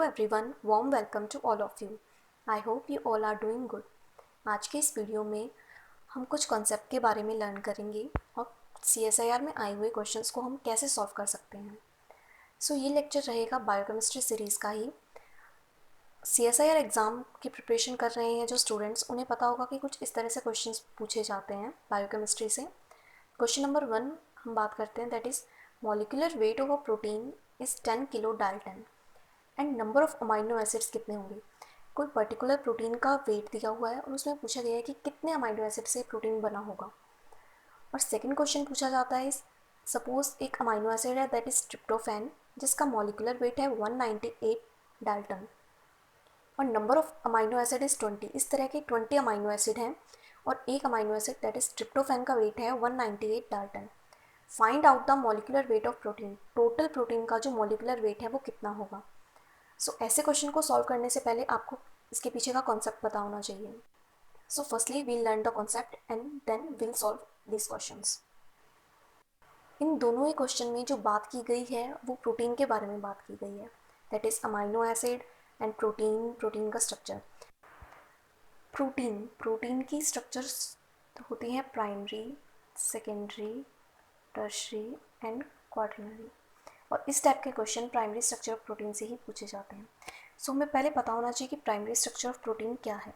everyone, warm welcome to all of you. I hope you all are doing good. आज के इस video में हम कुछ कॉन्सेप्ट के बारे में लर्न करेंगे और CSIR में आए हुए क्वेश्चंस को हम कैसे सॉल्व कर सकते हैं। ये लेक्चर रहेगा बायोकेमिस्ट्री सीरीज़ का ही। CSIR एग्ज़ाम की प्रिपरेशन कर रहे हैं जो स्टूडेंट्स, उन्हें पता होगा कि कुछ इस तरह से क्वेश्चंस पूछे जाते हैं बायोकेमिस्ट्री से। क्वेश्चन नंबर 1 हम बात करते हैं, that is molecular weight of a protein is 10 kilo Dalton and number of amino acids कितने होंगे। कोई पर्टिकुलर प्रोटीन का वेट दिया हुआ है और उसमें पूछा गया है कि कितने अमाइनो एसिड से प्रोटीन बना होगा। और सेकंड क्वेश्चन पूछा जाता है, सपोज एक अमाइनो एसिड है दैट इज ट्रिप्टोफैन, जिसका मॉलिक्यूलर वेट है 198 डाल्टन और number of amino acid is 20। इस तरह के 20 अमाइनो एसिड हैं और एक amino acid that is tryptophan का वेट है 198 Dalton. Find out the molecular weight of protein. Total protein का जो मॉलिक्यूलर वेट है वो कितना होगा। ऐसे क्वेश्चन को सॉल्व करने से पहले आपको इसके पीछे का कॉन्सेप्ट पता होना चाहिए। Firstly we'll learn the concept and then we'll solve this questions. इन दोनों ही क्वेश्चन में जो बात की गई है वो प्रोटीन के बारे में बात की गई है, that is amino acid and protein का स्ट्रक्चर। प्रोटीन की स्ट्रक्चर्स होती हैं primary, secondary, tertiary and quaternary. और इस टाइप के question primary structure of protein से ही पूछे जाते हैं। हमें पहले पता होना चाहिए कि प्राइमरी स्ट्रक्चर ऑफ प्रोटीन क्या है।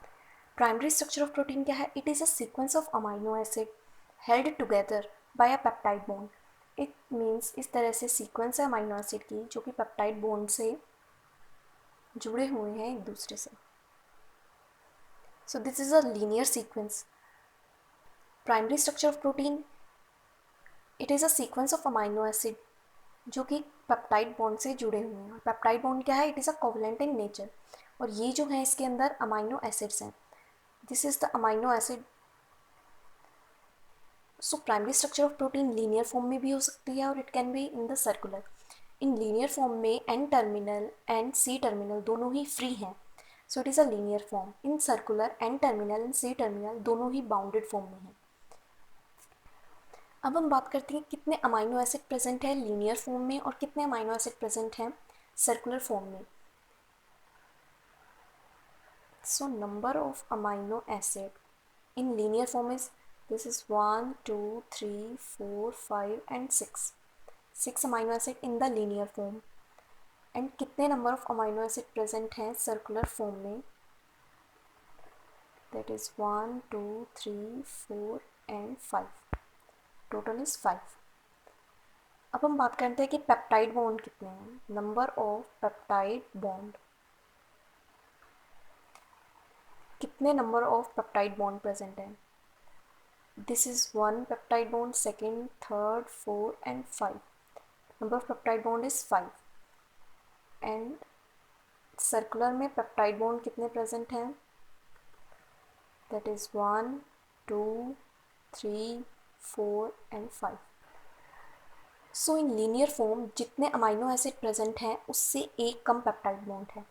प्राइमरी स्ट्रक्चर ऑफ प्रोटीन क्या है? It is a sequence of amino acid held together by a peptide bond. It means इस तरह से सीक्वेंस है अमाइनो एसिड की जो कि पेप्टाइड बॉन्ड से जुड़े हुए हैं एक दूसरे से। This is a linear sequence. Primary structure of protein, it is a sequence of amino acid जो कि पेप्टाइड बॉन्ड से जुड़े हुए हैं। पेप्टाइड बॉन्ड क्या है? It is a covalent in nature. और ये जो है इसके अंदर अमाइनो एसिड्स हैं। This is the amino acid. Primary structure of protein linear form में भी हो सकती है और it can be in the circular. In linear form में N terminal and C terminal दोनों ही फ्री हैं, it is a linear form. In circular N terminal and C terminal दोनों ही बाउंडेड फॉर्म में हैं। अब हम बात करते हैं कितने अमाइनो एसिड प्रेजेंट है लीनियर फॉर्म में और कितने अमाइनो एसिड प्रेजेंट हैं सर्कुलर फॉर्म में। Number of amino acid in linear form is this is 1 2 3 4 5 and 6 amino acid in the linear form. And कितने number of amino acid present हैं circular form में? That is 1 2 3 4 and 5। Total is 5। अब हम बात करते हैं कि पेप्टाइड बॉन्ड कितने हैं। नंबर ऑफ पेप्टाइड बॉन्ड, कितने number of peptide bond present हैं? This is 1 peptide bond, second, third, 4 and 5। Number of peptide bond is 5। And circular में पेप्टाइड बॉन्ड कितने प्रेजेंट हैं? That is 1 2 3 4 and 5। In linear form जितने amino acid present हैं उससे एक कम peptide bond है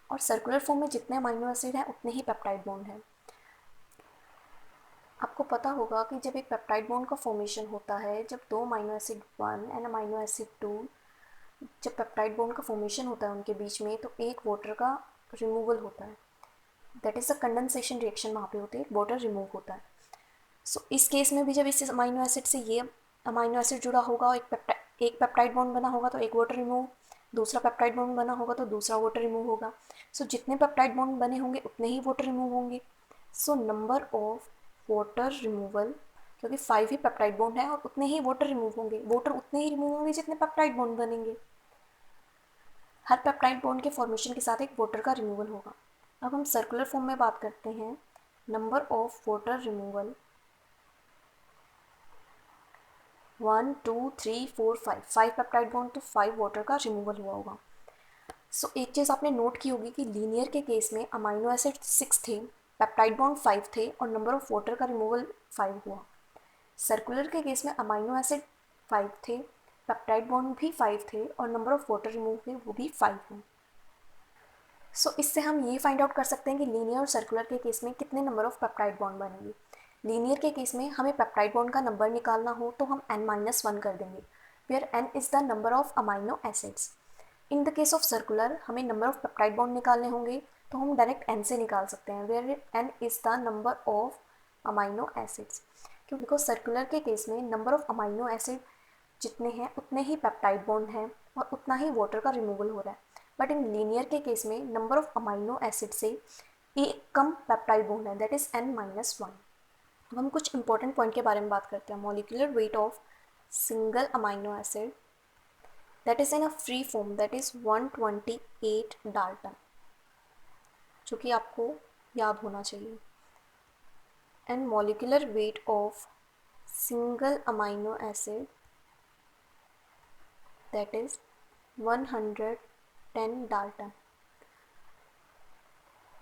और सर्कुलर फॉर्म में जितने अमाइनो एसिड हैं उतने ही पेप्टाइड बॉन्ड हैं। आपको पता होगा कि जब एक पेप्टाइड बॉन्ड का फॉर्मेशन होता है, जब दो amino acid 1 and amino acid 2, जब पेप्टाइड बॉन्ड का फॉर्मेशन होता है उनके बीच में, तो एक वाटर का रिमूवल होता है। That is a condensation reaction वहाँ पे होती है, वाटर रिमूव होता है। इस केस में भी जब इस अमाइनो एसिड से ये अमाइनो एसिड जुड़ा होगा और एक पेप्टाइड बॉन्ड बना होगा तो एक वाटर रिमूव, दूसरा पेप्टाइड बॉन्ड बना होगा तो दूसरा वाटर रिमूव होगा। जितने पेप्टाइड बॉन्ड बने होंगे उतने ही वाटर रिमूव होंगे। नंबर ऑफ वाटर रिमूवल, क्योंकि 5 ही पेप्टाइड बॉन्ड है और उतने ही वाटर रिमूव होंगे। वाटर उतने ही रिमूव होंगे जितने पेप्टाइड बॉन्ड बनेंगे। हर पेप्टाइड बॉन्ड के फॉर्मेशन के साथ एक वाटर का रिमूवल होगा। अब हम सर्कुलर फॉर्म में बात करते हैं। Number of water removal 1 2 3 4 5 peptide bond, तो 5 वाटर का रिमूवल हुआ होगा। एक चीज़ आपने नोट की होगी कि लीनियर के केस में अमाइनो एसिड 6 थे, पेप्टाइड बॉन्ड 5 थे और नंबर ऑफ वाटर का रिमूवल 5 हुआ। सर्कुलर के केस में अमाइनो एसिड 5 थे, पेप्टाइड बॉन्ड भी 5 थे और नंबर ऑफ वाटर रिमूव हुए वो भी 5 हैं। इससे हम ये फाइंड आउट कर सकते हैं कि लीनियर और सर्कुलर के केस में कितने नंबर ऑफ पेप्टाइड बॉन्ड बनेंगे। लीनियर के केस में हमें पेप्टाइड बॉन्ड का नंबर निकालना हो तो हम n-1 कर देंगे, where n is the number of amino acids. In the case of circular हमें नंबर ऑफ पेप्टाइड बॉन्ड निकालने होंगे तो हम डायरेक्ट n से निकाल सकते हैं, where n is the number of amino acids. क्यों? बिकॉज सर्कुलर के केस में नंबर ऑफ अमाइनो एसिड जितने हैं उतने ही पेप्टाइड बॉन्ड हैं और उतना ही वाटर का रिमूवल हो रहा है। बट इन लीनियर के केस में नंबर ऑफ अमाइनो एसिड से एक कम पेप्टाइड बॉन्ड है, दैट इज़ n-1। अब हम कुछ इंपॉर्टेंट पॉइंट के बारे में बात करते हैं। Molecular weight of single amino acid that is in a free form that is 128 Dalton, जो कि आपको याद होना चाहिए। And molecular weight of single amino acid that is 110 Dalton.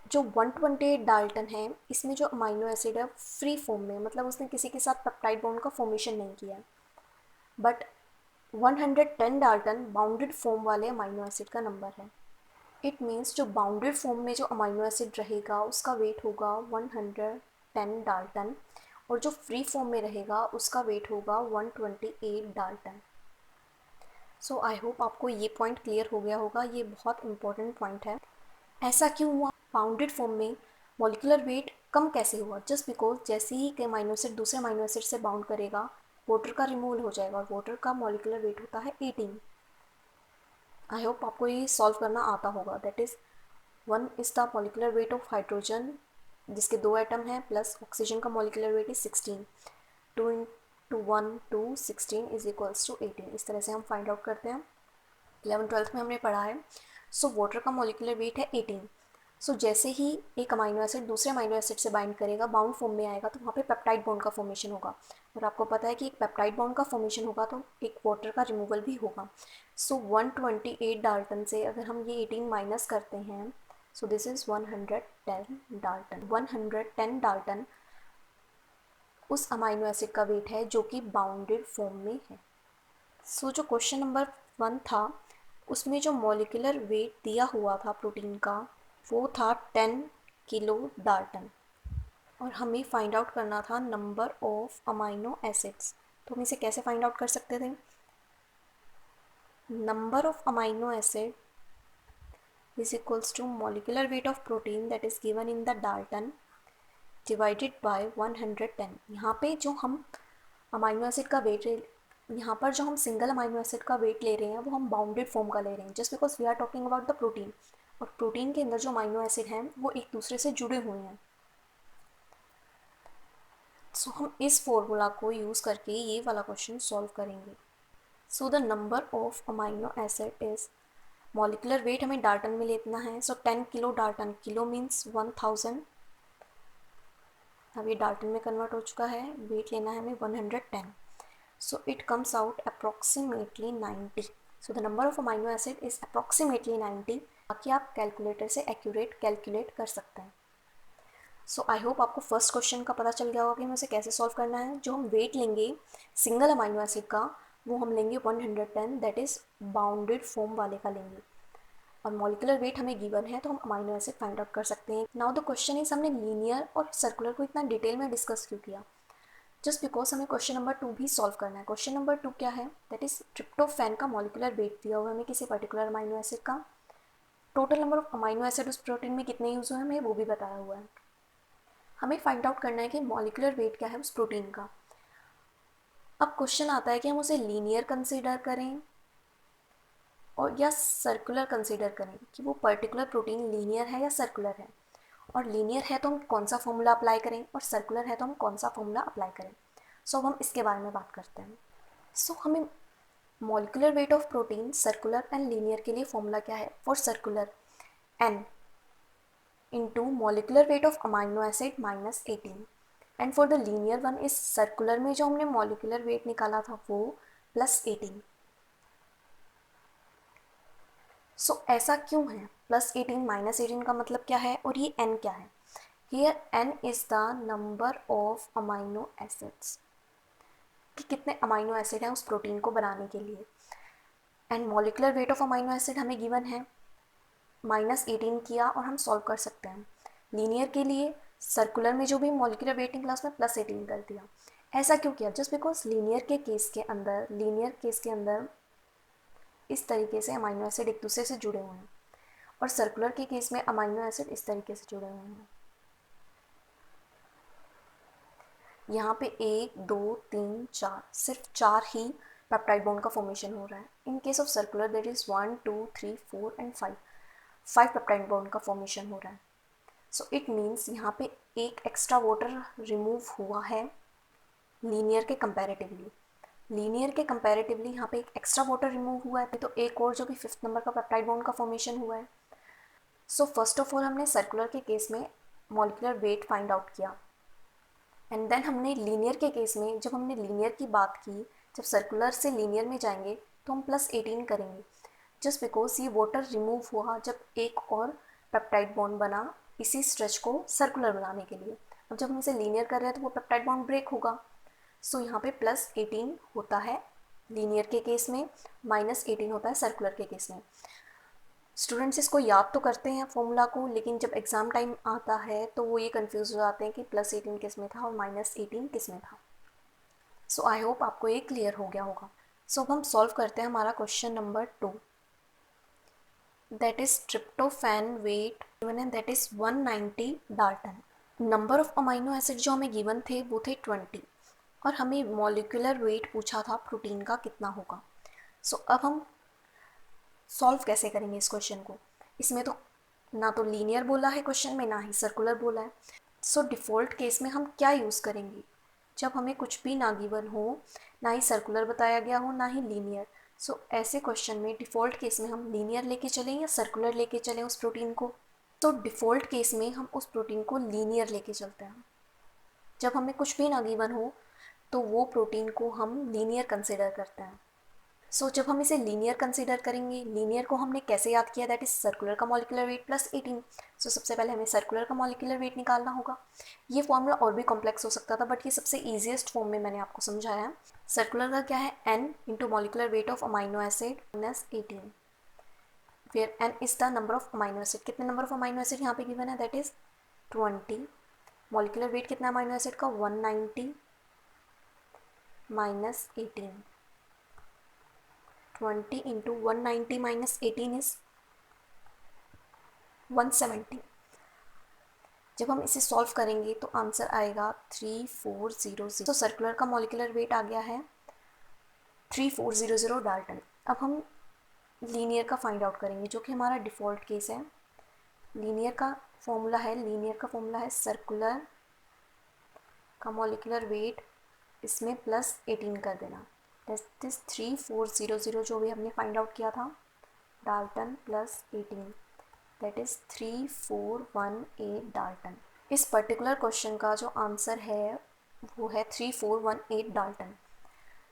जो 128 डाल्टन है, इसमें जो अमाइनो एसिड है फ्री फॉर्म में, मतलब उसने किसी के साथ पेप्टाइड बॉन्ड का फॉर्मेशन नहीं किया। बट 110 डाल्टन बाउंडेड फॉर्म वाले अमाइनो एसिड का नंबर है। इट मीन्स जो बाउंडेड फॉर्म में जो अमाइनो एसिड रहेगा उसका वेट होगा 110 डाल्टन, और जो फ्री फॉर्म में रहेगा उसका वेट होगा 128 डाल्टन। सो आई होप आपको ये पॉइंट क्लियर हो गया होगा, ये बहुत इंपॉर्टेंट पॉइंट है। ऐसा क्यों हुआ? बाउंडेड फॉर्म में मॉलिक्यूलर वेट कम कैसे हुआ? जस्ट बिकॉज जैसे ही एक अमाइनो एसिड दूसरे अमाइनो एसिड से बाउंड करेगा वाटर का रिमूवल हो जाएगा, और वाटर का मॉलिक्यूलर वेट होता है 18। आई होप आपको ये सॉल्व करना आता होगा। That is 1 is the molecular weight of hydrogen जिसके 2 एटम हैं, प्लस ऑक्सीजन का molecular weight is 16। 2 into 1 to 16 is equals to 18। इस तरह से हम फाइंड आउट करते हैं। 11th-12th में हमने पढ़ा है। सो वाटर का मॉलिक्यूलर वेट है 18। सो जैसे ही एक अमाइनो एसिड दूसरे अमाइनो एसिड से बाइंड करेगा, बाउंड फॉर्म में आएगा, तो वहाँ पे पेप्टाइड बॉन्ड का फॉर्मेशन होगा। और आपको पता है कि एक पेप्टाइड बॉन्ड का फॉर्मेशन होगा तो एक वाटर का रिमूवल भी होगा। सो 128 डाल्टन से अगर हम ये 18 माइनस करते हैं, so this is 110 Dalton. 110 Dalton उस अमाइनो एसिड का वेट है जो कि बाउंडेड फॉर्म में है। सो जो क्वेश्चन नंबर 1 था उसमें जो मॉलिक्यूलर वेट दिया हुआ था प्रोटीन का वो था 10 किलो डाल्टन, और हमें फाइंड आउट करना था नंबर ऑफ अमाइनो एसिड्स। तो हम इसे कैसे फाइंड आउट कर सकते थे? Number of amino acid is equals to molecular weight of protein that is given in the Dalton divided by 110। यहाँ पे जो हम अमाइनो एसिड का वेट, यहाँ पर जो हम सिंगल अमाइनो एसिड का वेट ले रहे हैं वो हम बाउंडेड फॉर्म का ले रहे हैं, just because we are talking about the protein. और प्रोटीन के अंदर जो अमाइनो एसिड हैं वो एक दूसरे से जुड़े हुए हैं। सो हम इस फॉर्मूला को यूज़ करके ये वाला क्वेश्चन सॉल्व करेंगे। So the number of amino acid is, molecular weight हमें डाल्टन में लेना है। सो 10 किलो डाल्टन, किलो मीन्स 1000। अब ये डाल्टन में कन्वर्ट हो चुका है। वेट लेना है हमें 110। So it comes out approximately 90। So the number of amino acid is approximately 90। बाकी आप कैलकुलेटर से एक्यूरेट कैलकुलेट कर सकते हैं। सो आई होप आपको फर्स्ट क्वेश्चन का पता चल गया होगा कि हमें उसे कैसे सॉल्व करना है। जो हम वेट लेंगे सिंगल अमाइनो एसिड का वो हम लेंगे 110, दैट इज़ बाउंडेड फॉर्म वाले का लेंगे। और मॉलिक्यूलर वेट हमें गिवन है तो हम अमाइनो एसिड फाइंड आउट कर सकते हैं। नाउ द क्वेश्चन इज, हमने लीनियर और सर्कुलर को इतना डिटेल में डिस्कस क्यों किया? जस्ट बिकॉज हमें क्वेश्चन नंबर 2 भी सॉल्व करना है। क्वेश्चन नंबर 2 क्या है? दैट इज ट्रिप्टोफैन का मॉलिक्यूलर वेट दिया हुआ है हमें किसी पर्टिकुलर अमाइनो एसिड का। Total number of amino acid उस प्रोटीन में कितने यूज़ हुए हैं हमें वो भी बताया हुआ है। हमें फाइंड आउट करना है कि मॉलिक्यूलर वेट क्या है उस प्रोटीन का। अब क्वेश्चन आता है कि हम उसे लीनियर कंसीडर करें और या सर्कुलर कंसीडर करें, कि वो पर्टिकुलर प्रोटीन लीनियर है या सर्कुलर है। और लीनियर है तो हम कौन सा फॉर्मूला अप्लाई करें, और सर्कुलर है तो हम कौन सा फॉर्मूला अप्लाई करें। सो अब हम इसके बारे में बात करते हैं। सो हमें molecular weight of protein circular and linear के लिए फॉर्मूला क्या है? For circular n into molecular weight of amino acid minus 18, and for the linear one इस सर्कुलर में जो हमने मॉलिक्यूलर वेट निकाला था वो प्लस 18। सो ऐसा क्यों है? प्लस 18 माइनस 18 का मतलब क्या है, और ये n क्या है? Here n is the number of amino acids, कि कितने अमाइनो एसिड हैं उस प्रोटीन को बनाने के लिए। And molecular weight of amino acid हमें गिवन है, माइनस 18 किया और हम सॉल्व कर सकते हैं। लीनियर के लिए सर्कुलर में जो भी मॉलिक्यूलर वेट निकला उसमें प्लस 18 कर दिया। ऐसा क्यों किया? जस्ट बिकॉज लीनियर केस के अंदर इस तरीके से अमाइनो एसिड एक दूसरे से जुड़े हुए हैं, और सर्कुलर के केस में अमाइनो एसिड इस तरीके से जुड़े हुए हैं। यहाँ पे 1 2 3 4, सिर्फ 4 ही पेप्टाइड बॉन्ड का फॉर्मेशन हो रहा है। In case of circular there is 1 2 3 4 and 5 peptide bond का फॉर्मेशन हो रहा है। सो इट मीन्स यहाँ पे एक एक्स्ट्रा वाटर रिमूव हुआ है लीनियर के कंपैरेटिवली यहाँ पे एक एक्स्ट्रा वाटर रिमूव हुआ है, तो एक और जो कि 5th नंबर का पेप्टाइड बॉन्ड का फॉर्मेशन हुआ है। सो फर्स्ट ऑफ ऑल हमने सर्कुलर के केस में मॉलिक्यूलर वेट फाइंड आउट किया, एंड देन हमने लीनियर के केस में जब हमने लीनियर की बात की, जब सर्कुलर से लीनियर में जाएंगे तो हम +18 करेंगे, जस्ट बिकॉज ये वाटर रिमूव हुआ जब एक और पेप्टाइड बॉन्ड बना इसी स्ट्रेच को सर्कुलर बनाने के लिए। अब जब हम इसे लीनियर कर रहे हैं तो वो पेप्टाइड बॉन्ड ब्रेक होगा। सो यहाँ पे +18 होता है लीनियर के केस में, -18 होता है सर्कुलर के केस में। स्टूडेंट्स इसको याद तो करते हैं फॉर्मूला को, लेकिन जब एग्ज़ाम टाइम आता है तो वो ये कंफ्यूज हो जाते हैं कि +18 किस में था और -18 किस में था। सो आई होप आपको ये क्लियर हो गया होगा। सो अब हम सॉल्व करते हैं हमारा question number 2, that is tryptophan weight given है that is 190 dalton. Number of amino acid जो हमें गिवन थे वो थे 20, और हमें मॉलिक्यूलर वेट पूछा था प्रोटीन का कितना होगा। सो अब हम सॉल्व कैसे करेंगे इस क्वेश्चन को। इसमें तो ना तो लीनियर बोला है क्वेश्चन में, ना ही सर्कुलर बोला है। सो डिफ़ॉल्ट केस में हम क्या यूज़ करेंगे, जब हमें कुछ भी ना गिवन हो, ना ही सर्कुलर बताया गया हो, ना ही लीनियर। सो ऐसे क्वेश्चन में डिफ़ॉल्ट केस में हम लीनियर लेके चलें या सर्कुलर लेके चलें उस प्रोटीन को। तो डिफ़ॉल्ट केस में हम उस प्रोटीन को लीनियर लेके चलते हैं। जब हमें कुछ भी ना गिवन हो तो वो प्रोटीन को हम लीनियर कंसिडर करते हैं। सो जब हम इसे लीनियर कंसीडर करेंगे, लीनियर को हमने कैसे याद किया, दैट इज सर्कुलर का मॉलिक्यूलर वेट +18। सो सबसे पहले हमें सर्कुलर का मॉलिक्यूलर वेट निकालना होगा। ये फॉर्मूला और भी कॉम्प्लेक्स हो सकता था, बट ये सबसे ईजिएस्ट फॉर्म में मैंने आपको समझाया है। सर्कुलर का क्या है, n into molecular weight of amino acid -18, where n is the number of amino acid. कितने नंबर ऑफ अमाइनो एसिड यहाँ पे गिवन है, दैट इज 20। मॉलिक्यूलर वेट कितना अमाइनो एसिड का, 190 -18। 20 इंटू 190 -18 इज 170। जब हम इसे सॉल्व करेंगे तो आंसर आएगा 3400। तो सर्कुलर का मॉलिक्यूलर वेट आ गया है 3400 डाल्टन। अब हम लीनियर का फाइंड आउट करेंगे, जो कि हमारा डिफ़ॉल्ट केस है। लीनियर का फॉर्मूला है सर्कुलर का मॉलिक्यूलर वेट, इसमें +18 कर देना, दैट इज 3400 जो भी हमने फाइंड आउट किया था, डाल्टन +18, दैट इज 3418 डाल्टन। इस पर्टिकुलर क्वेश्चन का जो आंसर है वो है 3418 डाल्टन।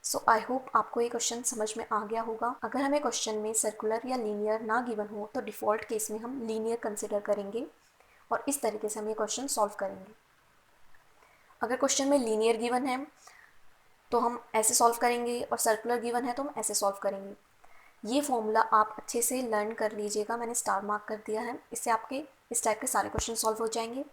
सो आई होप आपको ये क्वेश्चन समझ में आ गया होगा। अगर हमें क्वेश्चन में सर्कुलर या लीनियर ना गिवन हो तो डिफ़ॉल्ट केस में हम लीनियर कंसिडर करेंगे और इस तरीके से हम ये क्वेश्चन सॉल्व करेंगे। अगर क्वेश्चन में लीनियर गिवन है तो हम ऐसे सॉल्व करेंगे, और सर्कुलर गिवन है तो हम ऐसे सॉल्व करेंगे। ये फॉर्मूला आप अच्छे से लर्न कर लीजिएगा, मैंने स्टार मार्क कर दिया है, इससे आपके इस टाइप के सारे क्वेश्चन सॉल्व हो जाएंगे।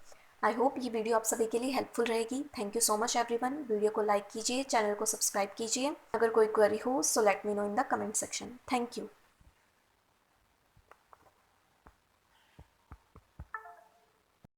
आई होप ये वीडियो आप सभी के लिए हेल्पफुल रहेगी। Thank you so much everyone. Video को लाइक कीजिए, चैनल को सब्सक्राइब कीजिए। अगर कोई क्वेरी हो so let me know in the comment section. Thank you.